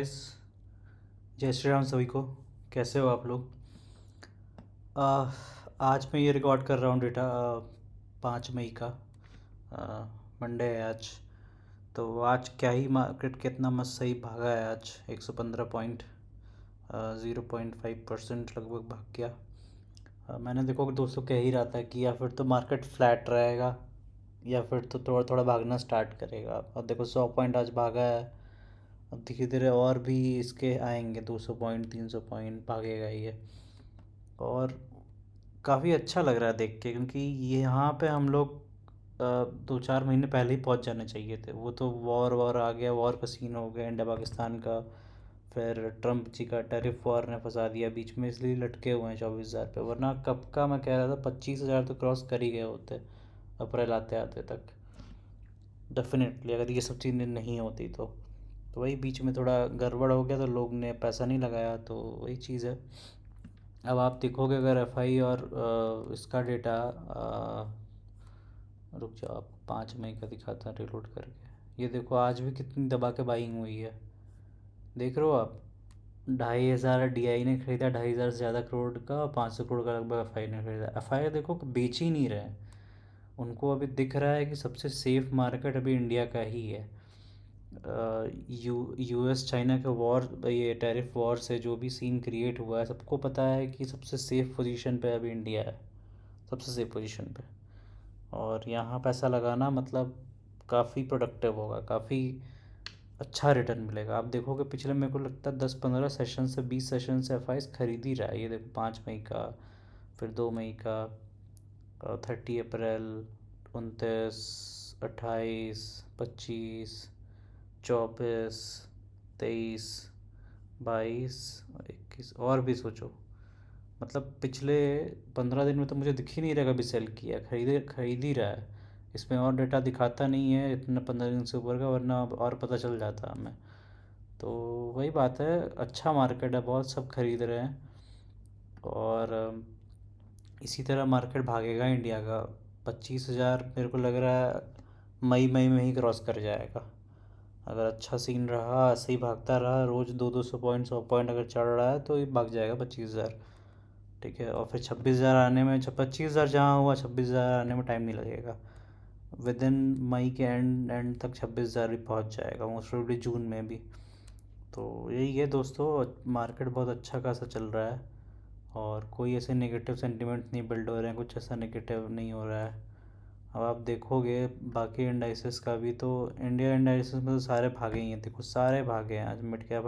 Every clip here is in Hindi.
गाइस, जय श्री राम सभी को। कैसे हो आप लोग? आ, आज मैं ये रिकॉर्ड कर रहा हूँ डेटा 5 मई का। मंडे है आज। तो आज क्या ही मार्केट कितना मस्त सही भागा है आज। 115 पॉइंट 0.5% लगभग भाग गया। मैंने देखो कि दोस्तों कह ही रहा था कि या फिर तो मार्केट फ्लैट रहेगा या फिर तो थोड़ा थोड़ा भागना स्टार्ट करेगा। अब देखो 100 पॉइंट आज भागा है। अब धीरे धीरे और भी इसके आएंगे, 200 पॉइंट 300 पॉइंट भागेगा ये। और काफ़ी अच्छा लग रहा है देख के, क्योंकि ये यहाँ पे हम लोग 2-4 महीने पहले ही पहुँच जाने चाहिए थे। वो तो वॉर वॉर आ गया, वॉर का सीन हो गया इंडिया पाकिस्तान का। फिर ट्रम्प जी का टैरिफ वॉर ने फंसा दिया बीच में, इसलिए लटके हुए हैं 24,000 पे। वरना कब का मैं कह रहा था 25,000 तो क्रॉस कर ही गए होते अप्रैल आते आते तक। डेफिनेटली अगर ये सब चीज़ें नहीं होती तो वही बीच में थोड़ा गड़बड़ हो गया तो लोग ने पैसा नहीं लगाया, तो वही चीज़ है। अब आप देखोगे अगर एफआई और इसका डेटा, रुक जाओ आप 5 मई का दिखाता है रिलोड करके। ये देखो आज भी कितनी दबा के बाइंग हुई है, देख रहे हो आप। 2,500 डीआई ने खरीदा, 2,500 से ज़्यादा करोड़ का, 500 करोड़ का लगभग एफआई ने खरीदा। एफआई देखो कि बेच ही नहीं रहे हैं। उनको अभी दिख रहा है कि सबसे सेफ मार्केट अभी इंडिया का ही है। यूएस चाइना के वॉर, ये टैरिफ वॉर से जो भी सीन क्रिएट हुआ है, सबको पता है कि सबसे सेफ पोजीशन पे अभी इंडिया है, सबसे सेफ पोजीशन पे। और यहाँ पैसा लगाना मतलब काफ़ी प्रोडक्टिव होगा, काफ़ी अच्छा रिटर्न मिलेगा। आप देखोगे पिछले, मेरे को लगता है 10-15 सेशन से 20 सेशन से एफ खरीद ही रहा है। ये देखो 5 मई का, फिर 2 मई का, 30 अप्रैल, 29, 28, 25, 24, 23, 22, 21 और भी सोचो। मतलब पिछले 15 दिन में तो मुझे दिख ही नहीं रहा कभी सेल किया, खरीद ही रहा है। इसमें और डेटा दिखाता नहीं है इतना 15 दिन से ऊपर का, वरना और पता चल जाता हमें। तो वही बात है, अच्छा मार्केट है, बहुत सब खरीद रहे हैं। और इसी तरह मार्केट भागेगा इंडिया का। 25,000 मेरे को लग रहा है मई मई में ही क्रॉस कर जाएगा। अगर अच्छा सीन रहा, ऐसे ही भागता रहा, रोज़ 200 पॉइंट 100 पॉइंट अगर चढ़ रहा है तो ये भाग जाएगा 25,000। ठीक है, और फिर 26,000 आने में, 25,000 जहाँ हुआ 26,000 आने में टाइम नहीं लगेगा। विद इन मई के एंड एंड तक 26,000 भी पहुँच जाएगा, मोस्ट प्रोबेबली जून में भी। तो यही है दोस्तों, मार्केट बहुत अच्छा खासा चल रहा है। और कोई ऐसे नेगेटिव सेंटिमेंट नहीं बिल्ड हो रहे हैं, कुछ ऐसा नेगेटिव नहीं हो रहा है। अब आप देखोगे बाकी इंडाइसेस का भी, तो इंडिया इंडाइसेस में तो सारे भागे ही हैं। देखो सारे भागे हैं आज। मिड कैप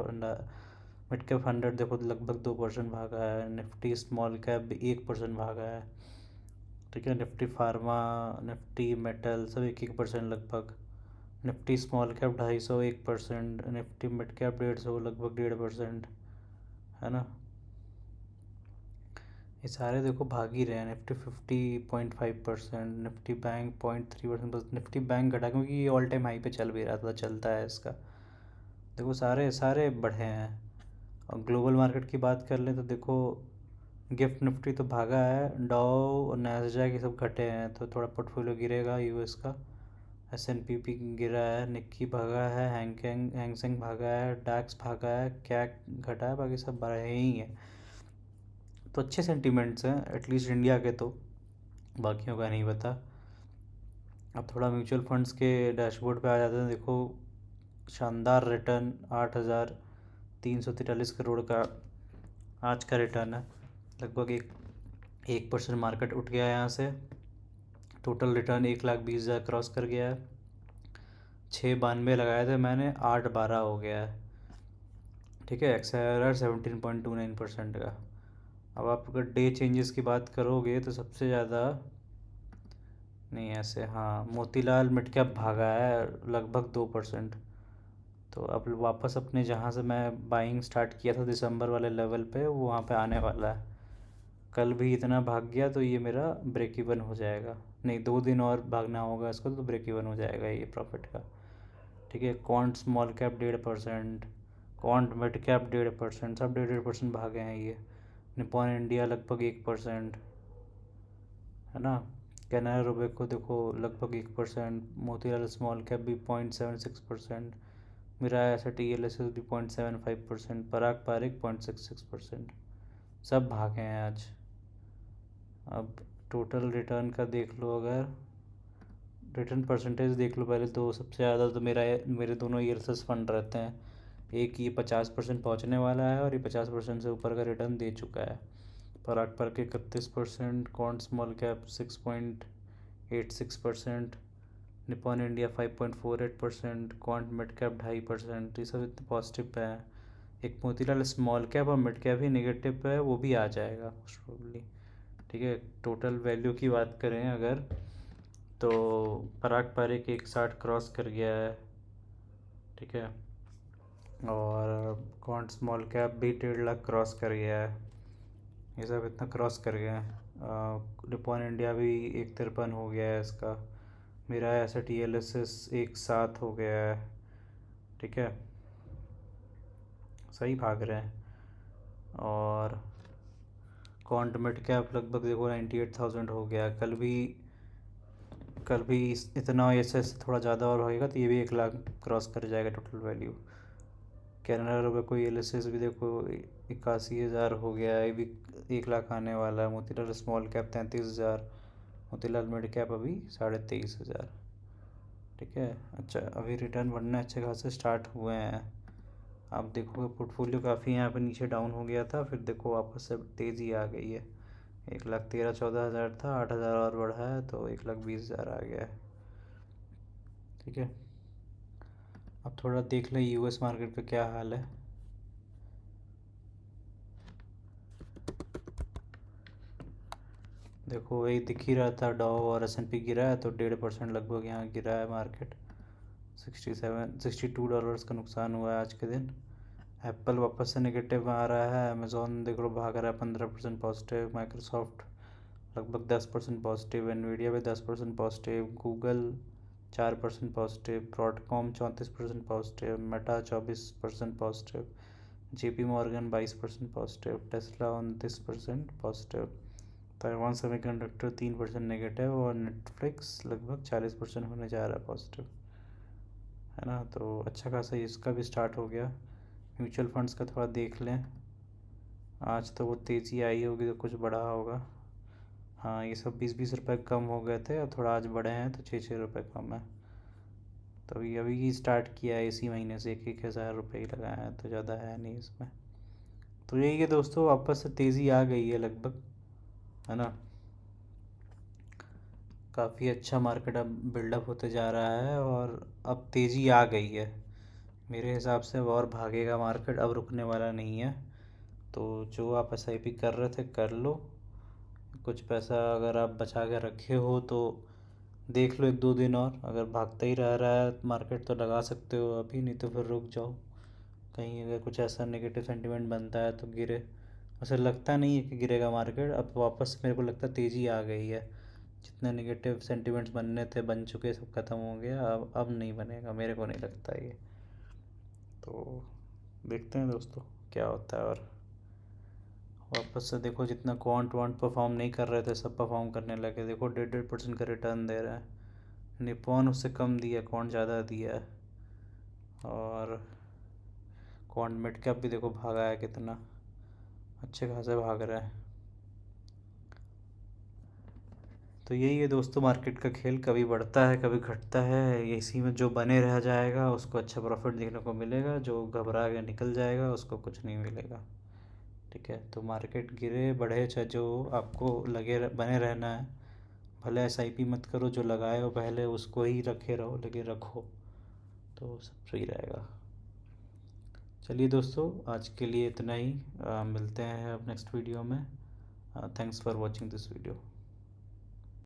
100 देखो लगभग 2% भागा है। निफ्टी स्मॉल कैप भी 1% भागा है। ठीक है, निफ्टी फार्मा, निफ्टी मेटल सब 1-1% लगभग। Nifty small cap 250 1%, Nifty mid cap 150 लगभग 1.5%। है ना, ये सारे देखो भाग ही रहे हैं। Nifty 50.5%, Nifty bank 0.3%। बस निफ्टी बैंक घटा क्योंकि ये ऑल टाइम हाई पे चल भी रहा था, चलता है इसका। देखो सारे सारे बढ़े हैं। और ग्लोबल मार्केट की बात कर लें तो देखो, गिफ्ट निफ्टी तो भागा है, डाउ और नैस्डैक ये सब घटे हैं, तो थोड़ा पोर्टफोलियो गिरेगा यूएस का। S&P गिरा है, निक्की भागा है, हैंगसेंग भागा है, डैक्स भागा है, कैक घटा है, बाकी सब बढ़े ही हैं। तो अच्छे सेंटिमेंट्स हैं एटलीस्ट इंडिया के तो, बाकियों का नहीं पता। अब थोड़ा म्यूचुअल फंड्स के डैशबोर्ड पे आ जाते हैं। देखो शानदार रिटर्न, 8,343 करोड़ का आज का रिटर्न है। लगभग 1% मार्केट उठ गया है यहाँ से। टोटल रिटर्न 1,20,000 क्रॉस कर गया है। 692 लगाए थे मैंने, 812 हो गया है। ठीक है, XIRR 17.29% का। अब आप अगर डे चेंजेस की बात करोगे तो सबसे ज़्यादा, नहीं ऐसे, हाँ, मोतीलाल मिड कैप भागा है लगभग 2%। तो अब वापस अपने जहाँ से मैं बाइंग स्टार्ट किया था दिसंबर वाले लेवल पे, वो वहाँ पे आने वाला है। कल भी इतना भाग गया तो ये मेरा ब्रेक इवन हो जाएगा। नहीं, 2 दिन और भागना होगा इसको तो ब्रेक इवन हो जाएगा ये प्रॉफिट का। ठीक है, quant small cap 1.5%, quant mid cap 1.5%, सब 1.5% भागे हैं ये। निपॉन इंडिया लगभग 1%। है ना, कैनरा रोबेको देखो लगभग 1%। मोतीलाल स्मॉल कैप भी 0.76%। मिराज S T L S S भी 0.75%, पराग पारिक 0.66%। सब भागे हैं आज। अब टोटल रिटर्न का देख लो, अगर रिटर्न परसेंटेज देख लो पहले तो सबसे ज़्यादा तो मेरे दोनों ईएलएसएस फंड रहते हैं। एक ये 50% पहुँचने वाला है और ये 50% से ऊपर का रिटर्न दे चुका है। पराग पर के 31%, can't small cap 6.86%, Nippon India 5.48%, quant mid cap 2.5%। ये सब इतने पॉजिटिव पे है। एक मोतीलाल स्मॉल कैप और मिड कैप ही नेगेटिव पे है, वो भी आ जाएगा मोस्ट प्रोबेबली। ठीक है, टोटल वैल्यू की बात करें अगर तो पराग पारिक 160 क्रॉस कर गया है। ठीक है, और क्वांट स्मॉल कैप भी 1.5 लाख क्रॉस कर गया है। ये सब इतना क्रॉस कर गया है। निपॉन इंडिया भी 153 हो गया है इसका। मेरा ऐसा TLSS 1.7 हो गया है। ठीक है, सही भाग रहे हैं। और क्वांट मिड कैप लगभग देखो 98,000 हो गया। कल भी इतना ऐसे थोड़ा ज़्यादा और होएगा तो ये भी 1 लाख क्रॉस कर जाएगा total value. Canara Robeco LSS भी देखो 81,000 हो गया है, ये भी 1 लाख आने वाला है। Motilal small cap 33,000, Motilal mid cap अभी 23,500। ठीक है, अच्छा अभी रिटर्न बढ़ना अच्छे खासे स्टार्ट हुए हैं। आप देखोगे पोर्टफोलियो काफ़ी यहाँ पे नीचे डाउन हो गया था, फिर देखो वापस से तेज़ी आ गई है। 1,13-14,000 था, 8,000 और बढ़ा है तो 1,20,000 आ गया है। ठीक है, अब थोड़ा देख लें यूएस मार्केट का क्या हाल है। देखो वही दिख ही रहा था, डाउ और S&P गिरा है तो 1.5% लगभग यहाँ गिरा है मार्केट। $62 का नुकसान हुआ है आज के दिन। एप्पल वापस से नेगेटिव में आ रहा है। अमेज़ॉन देख लो भाग रहा है 15% पॉजिटिव। माइक्रोसॉफ्ट लगभग 10% पॉजिटिव। एनवीडिया भी 10% positive. Google 4% positive. Broadcom 34% positive. Meta 24% positive. JP Morgan 22% positive. Tesla 29% positive. Taiwan semiconductor 3% negative. और नेटफ्लिक्स लगभग 40% होने जा रहा है पॉजिटिव, है ना। तो अच्छा खासा इसका भी स्टार्ट हो गया। म्यूचुअल फंड्स का थोड़ा देख लें। आज तो वो तेज़ी आई होगी तो कुछ बढ़ा होगा। हाँ, ये सब 20-20 रुपये कम हो गए थे और थोड़ा आज बढ़े हैं तो 6-6 रुपये कम है। तो अभी ही स्टार्ट किया है, इसी महीने से 1,000 रुपये ही लगाए हैं तो ज़्यादा है नहीं इसमें। तो यही है दोस्तों, वापस से तेज़ी आ गई है लगभग, है ना। काफ़ी अच्छा मार्केट अब बिल्डअप होते जा रहा है और अब तेज़ी आ गई है मेरे हिसाब से। और भागेगा मार्केट, अब रुकने वाला नहीं है। तो जो आप SIP कर रहे थे कर लो। कुछ पैसा अगर आप बचा के रखे हो तो देख लो 1-2 दिन और, अगर भागता ही रह रहा है मार्केट तो लगा सकते हो अभी, नहीं तो फिर रुक जाओ। कहीं अगर कुछ ऐसा नेगेटिव सेंटीमेंट बनता है तो गिरे। वैसे लगता नहीं है कि गिरेगा मार्केट, अब वापस मेरे को लगता है तेज़ी आ गई है। जितने नेगेटिव सेंटिमेंट्स बनने थे बन चुके, सब ख़त्म हो गया। अब नहीं बनेगा, मेरे को नहीं लगता ये। तो देखते हैं दोस्तों क्या होता है। और वापस से देखो जितना क्वांट वांट परफॉर्म नहीं कर रहे थे सब परफॉर्म करने लगे। देखो 1.5% का रिटर्न दे रहा है। निपॉन उससे कम दिया, क्वांट ज़्यादा दिया है। और क्वांट मिड कैप भी देखो भागा है कितना, अच्छे खासे भाग रहा है। तो यही है दोस्तों मार्केट का खेल, कभी बढ़ता है कभी घटता है। इसी में जो बने रह जाएगा उसको अच्छा प्रॉफिट देखने को मिलेगा, जो घबरा के निकल जाएगा उसको कुछ नहीं मिलेगा। ठीक है, तो मार्केट गिरे बढ़े चाहे जो आपको लगे बने रहना है। भले SIP मत करो, जो लगाए हो पहले उसको ही रखे रहो, लेकिन रखो तो सब सही रहेगा। चलिए दोस्तों, आज के लिए इतना ही। मिलते हैं अब नेक्स्ट वीडियो में। Thanks for watching this video.